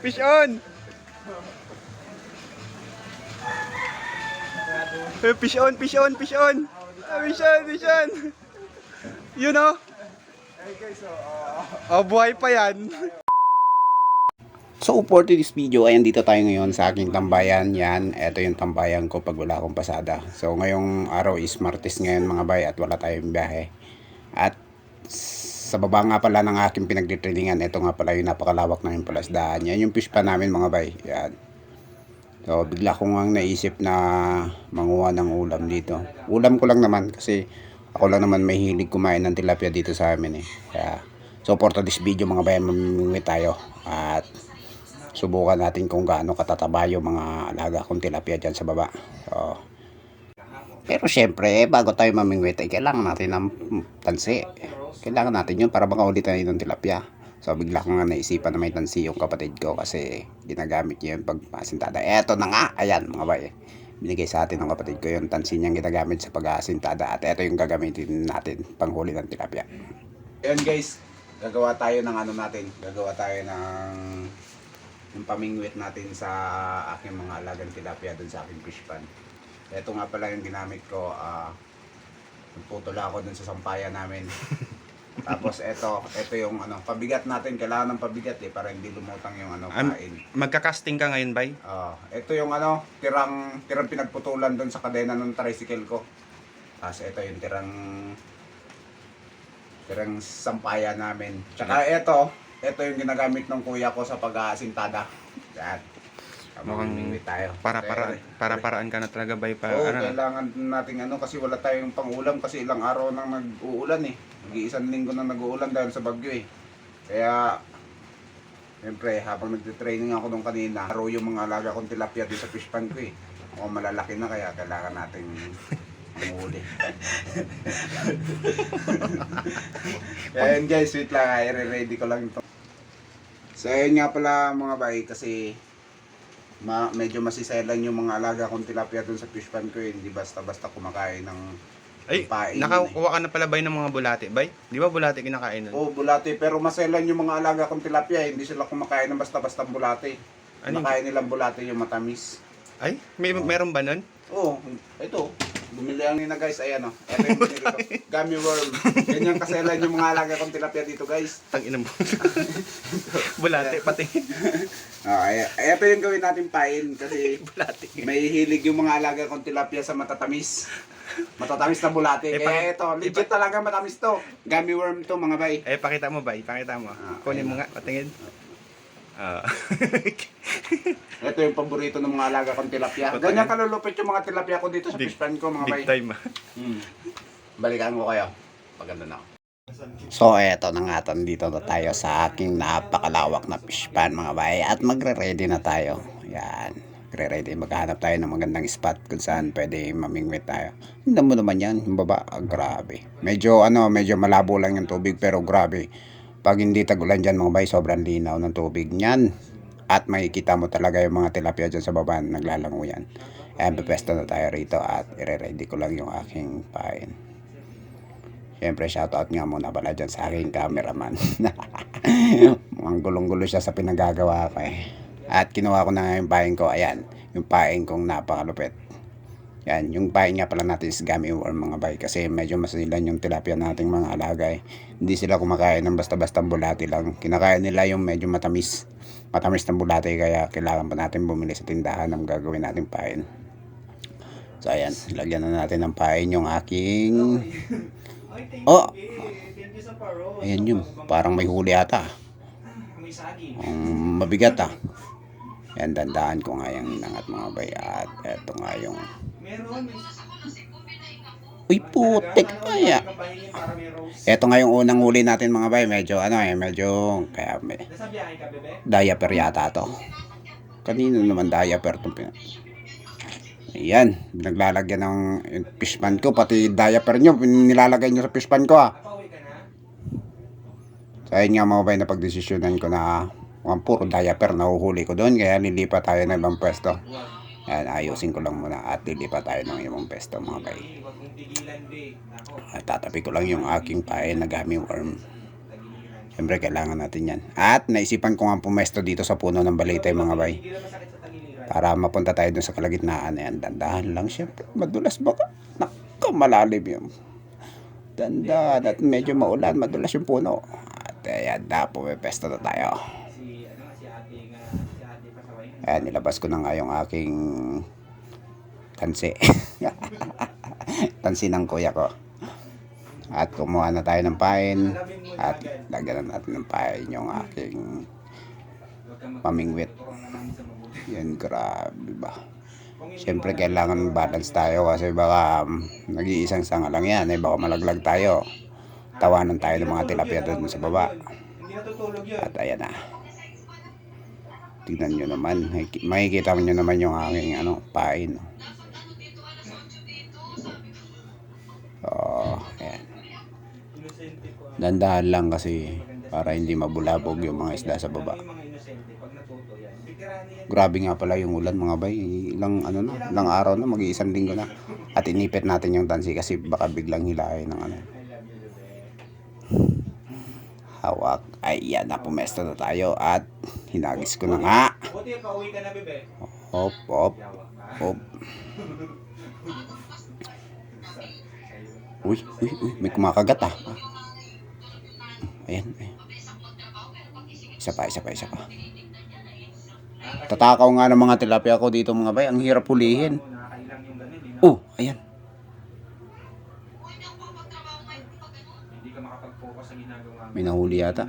Fish on! Fish on, fish on, fish on! Fish on, fish on! You know? Oh, buhay pa yan. So for this video, ayan dito tayo ngayon sa aking tambayan. Yan, ito yung tambayan ko pag wala akong pasada. So ngayong araw is Martes ngayon mga bay at wala tayong biyahe. At sa baba nga pala ng aking pinagtitrainingan, ito nga pala yung napakalawak na yung palasdaan. Yan yung fish pa namin mga bay. Yan. So bigla ko nga naisip na manguha ng ulam dito. Ulam ko lang naman kasi ako lang naman may hilig kumain ng tilapia dito sa amin eh. Kaya, so for this video mga bay, mamimingwit tayo. At subukan natin kung gaano katataba yung mga alaga kong tilapia dyan sa baba. So, pero syempre, bago tayo mamingwit, ay kailangan natin ng tansi. Kailangan natin yun para makahuli tayo ng tilapia. So, bigla ko nga naisipan na may tansi yung kapatid ko kasi ginagamit niya yung pag-asintada. Eto na nga, ayan mga bay. Binigay sa atin ng kapatid ko yung tansi niyang ginagamit sa pag-asintada. At eto yung gagamitin natin panghuli ng tilapia. Ayan guys, gagawa tayo ng ano natin. Gagawa tayo ng yung pamingwit natin sa aking mga alagang tilapia dun sa aking fish pan. Ito nga pala yung ginamit ko. Nagputol ako dun sa sampayan namin. Tapos ito yung ano, pabigat natin. Kailangan ng pabigat eh, para hindi lumutang yung ano, kain. Magka-casting ka ngayon, bay? Ito yung ano, tirang pinagputulan dun sa kadena ng tricycle ko. Tapos ito yung tirang sampayan namin. Tsaka ito yung ginagamit ng kuya ko sa pag-aasintada. Yan. Mukhang tayo. Para-paraan ka na talaga, bay. Oo, kailangan natin ano kasi wala tayong pang-ulam kasi ilang araw nang nag-uulan eh. Mag-iisang linggo nang nag-uulan dahil sa bagyo eh. Kaya, siyempre, habang nagtitraining ako nung kanina, araw yung mga alaga kong tilapia doon sa fish pan ko eh. Ako malalaki na kaya kailangan natin manghuli. Kaya yun guys, wait lang, i-ready ko lang ito. So ayun nga pala mga bay, kasi medyo masiselan yung mga alaga kong tilapia dun sa fish pan ko eh. Hindi basta-basta kumakain ng pain. Nakakuha ka na pala, bay, ng mga bulate, bay? Di ba bulate kinakain nun? Oo, bulate. Pero maselan yung mga alaga kong tilapia eh. Hindi sila kumakain ng basta-basta bulate. Kumakain nilang bulate yung matamis. Ay, meron ba nun? Oo, ito. Bumili lang nila guys, ayan o. Ito yung binili ko. Gummy worm. Ganyan kaselan yung mga alaga kong tilapia dito guys. Tang inang bulate, pati. Ito yung gawin natin pain kasi Bulate. may hilig yung mga alaga kong tilapia sa matatamis. Matatamis na bulate. Kaya ito, legit talaga matamis to. Gummy worm to mga bay. Pakita mo, bay. Pakita mo. Kunin mo nga, patingin. Ito yung paborito ng mga alaga kong tilapia. Ganyan kalulupit yung mga tilapia ko dito sa fish pan ko mga bay. Big time. Balikan ko kayo. Paganda na ako. So eto na nga, dito na tayo sa aking napakalawak na fish pan mga bay. At magre-ready na tayo. Yan. Magre-ready. Maghahanap tayo ng magandang spot kung saan pwede mamingwit tayo. Hindi mo naman yan. Yung baba, grabe. Medyo malabo lang yung tubig pero grabe. Pag hindi tag-ulan dyan mga bay, sobrang linaw ng tubig niyan. At makikita mo talaga yung mga tilapia dyan sa baba, naglalango yan. Ayan, pepesto na tayo rito at i-ready ko lang yung aking pain. Siyempre, shoutout nga muna pala dyan sa aking cameraman. Mukhang gulong-gulo siya sa pinagagawa ko eh. At kinuha ko na yung pain ko, ayan, yung pain kong napakalupit. Yan, yung pain nga pala natin is gummy worm mga bay kasi medyo masilan yung tilapia nating mga alaga eh. Hindi sila kumakain ng basta-basta bulate lang. Kinakain nila yung medyo matamis na bulate kaya kailangan pa natin bumili sa tindahan ng gagawin nating pain. So ayan, lagyan na natin ng pain yung aking ayan yun, parang may huli ata. Mabigat yan, dandaan ko nga yung nangat mga bay. At eto nga yung uy putik kaya. Eto nga yung unang huli natin mga bay. Medyo kaya may diaper yata to. Kanino naman diaper to? Ayan, naglalagyan ng fish pan ko. Pati diaper nyo nilalagay nyo sa fish pan ko So ayun nga mga bay, na pagdesisyonan ko na puro diaper nahuhuli ko doon. Kaya lilipat tayo ng ibang pwesto. Yan, ayusin ko lang muna at lilipat tayo ng ibang pwesto mga bay. At tatabi ko lang yung aking pain na gummy worm. Siyempre, kailangan natin yan. At naisipan ko nga pumesto dito sa puno ng balete mga bay. Para mapunta tayo dun sa kalagitnaan. Ayan, dandahan lang siyempre. Madulas baka. Naku, malalim yun. Dandahan at medyo maulan. Madulas yung puno. At ayan na, pumepesto na tayo. Ayan, nilabas ko na nga yung aking tansi. Tansi ng kuya ko. At kumuha na tayo ng pain. At lagyan na natin ng pain yung aking pamingwit. Yan, grabe ba. Siyempre kailangan balance tayo kasi baka nag-iisang sanga lang yan. Baka malaglag tayo. Tawanan tayo ng mga tilapia doon sa baba. At ayan na. Tignan nyo naman. Makikita nyo naman yung aking pain. Ayan. Dandahan lang kasi para hindi mabulabog yung mga isda sa baba. Grabe nga pala yung ulan mga bay. Ilang araw na, mag-iisang linggo na. At inipit natin yung tansi kasi baka biglang hilahin ng hawak. Ayan na, pumesto na tayo at hinagis ko na nga. Hop, hop, hop. Uy, may kumakagat ah. Ayan, ayan. Isa pa. Tatakaw nga ng mga tilapia ko dito mga bay. Ang hirap hulihin. Oh, ayan. May nahuli yata.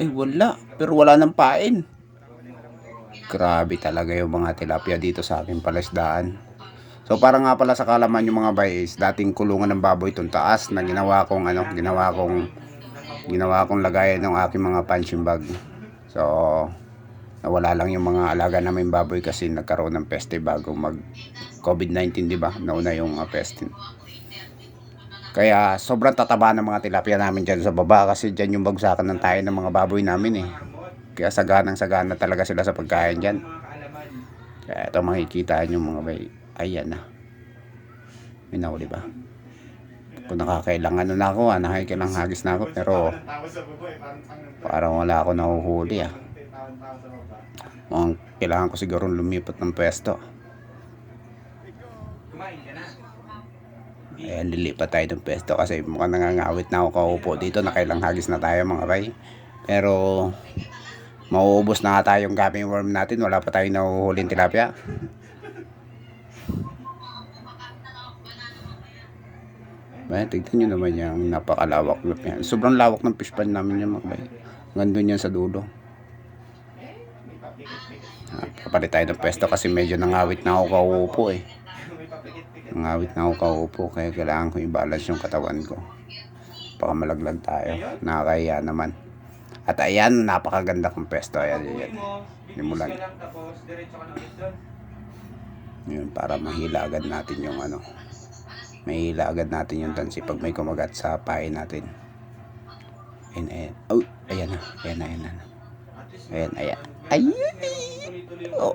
Ay, wala. Pero wala ng pain. Grabe talaga yung mga tilapia dito sa aking palasdaan. So para nga pala sa kalaman yung mga bay is dating kulungan ng baboy itong taas na ginawa kong lagayan ng aking mga punching bag. So nawala lang yung mga alaga namin baboy kasi nagkaroon ng peste bago mag COVID-19, di ba? Nauna yung peste. Kaya sobrang tataba ng mga tilapia namin dyan sa baba kasi dyan yung bagsakan ng tayo ng mga baboy namin eh. Kaya sagana talaga sila sa pagkain dyan. Kaya ito makikita nyo mga bay. Ayan na. May nahuli ba? Kung nakakailangan na ako, nakakailang hagis na ako pero parang wala ako nahuhuli ah. Kailangan ko siguro lumipat ng pwesto. Ayan, lilipat tayo ng pwesto kasi mukhang nangangawit na ako kaupo dito. Nakailang hagis na tayo mga bay. Pero mauubos na nga tayong gummy worm natin. Wala pa tayong nahuhuling tilapia. Ayan, tignan nyo naman yung napakalawak na yan. Sobrang lawak ng fish pan namin yung mga bay. Gandun yan sa dulo. Kapalit tayo ng pwesto kasi medyo nangawit na ako kaupo eh. Nangawit na ako kaupo kaya kailangan ko i-balance yung katawan ko. Baka malaglag tayo. Nakakahiya naman. At ayan, napakaganda kong pwesto. Ayan. Nimulan. Yun, para mahila agad natin yung mahila agad natin yung tansi pag may kumagat sa pain natin. Ayan. Oh, ayan na. Ayan. Oh.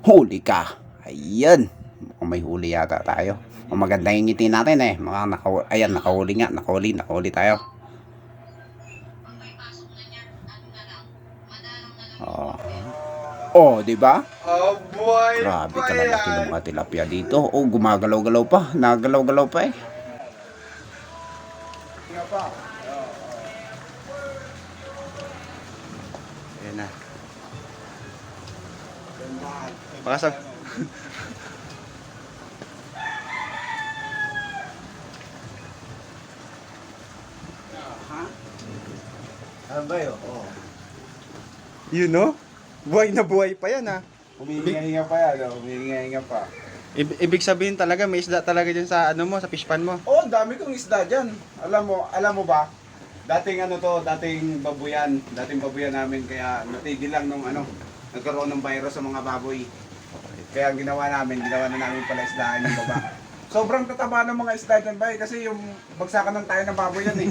Huli ka. Ayan. Mukhang may huli yata tayo. Maganda yung ngiti natin eh. Ayan, nakahuli nga. Nakahuli tayo. Oh, di ba? Oh boy. Grabe kalalaki ng mga tilapia dito. Oh, gumagalaw-galaw pa. Nagalaw-galaw pa eh. Ayan na. Pakasag. Ano ba yun? Oh. You know? Buhay na buhay pa yan ha. Humihinga-hinga pa yan. Humihinga-hinga pa. Ibig sabihin talaga may isda talaga dyan sa sa fish pan mo. Oh, ang dami kong isda dyan. Alam mo ba? Dating dating babuyan namin kaya natigil lang nung nagkaroon ng virus sa mga baboy. Kaya ang ginawa na namin pala isdaan yung baba. Sobrang tataba ng mga isda dyan ba kasi yung bagsakan ng tayo ng baboy yan eh.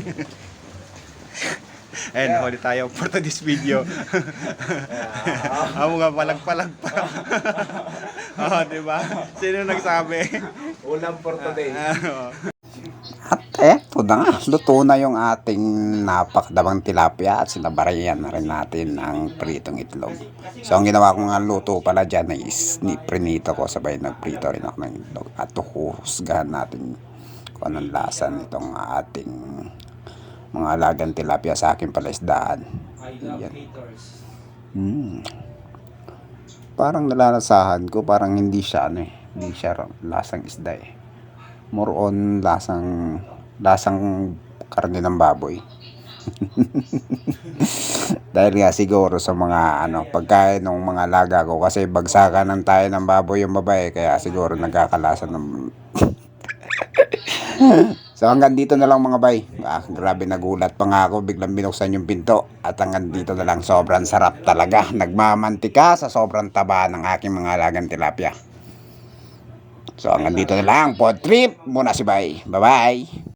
Ayan, huli tayo for this video. Amo nga palag-palag pa. Diba? Sino nagsabi? Ulam for today. At Eto na nga, luto na yung ating napakadamang tilapia at sinabarayan na rin natin ang pritong itlog. So ang ginawa ko nga luto pala dyan is prinito ko, sabay nagprito rin ako ng itlog at tuhusgahan natin kung anong lasa nitong ating mga alagang tilapia sa aking palaisdaan. Yan. Parang nalalasahan ko, parang hindi siya hindi siya lasang isda eh. More on lasang karne ng baboy. Dahil nga siguro sa mga pagkain ng mga alaga ko, kasi bagsakan ng tayo ng baboy yung babae, kaya siguro nagkakalasa ng So hanggang dito na lang mga bay. Grabe, nagulat pa nga ako, biglang binuksan yung pinto. At hanggang dito na lang, sobrang sarap talaga. Nagmamantika sa sobrang taba ng aking mga alagang tilapia. So hanggang dito na lang, pod trip muna si Bay. Bye bye.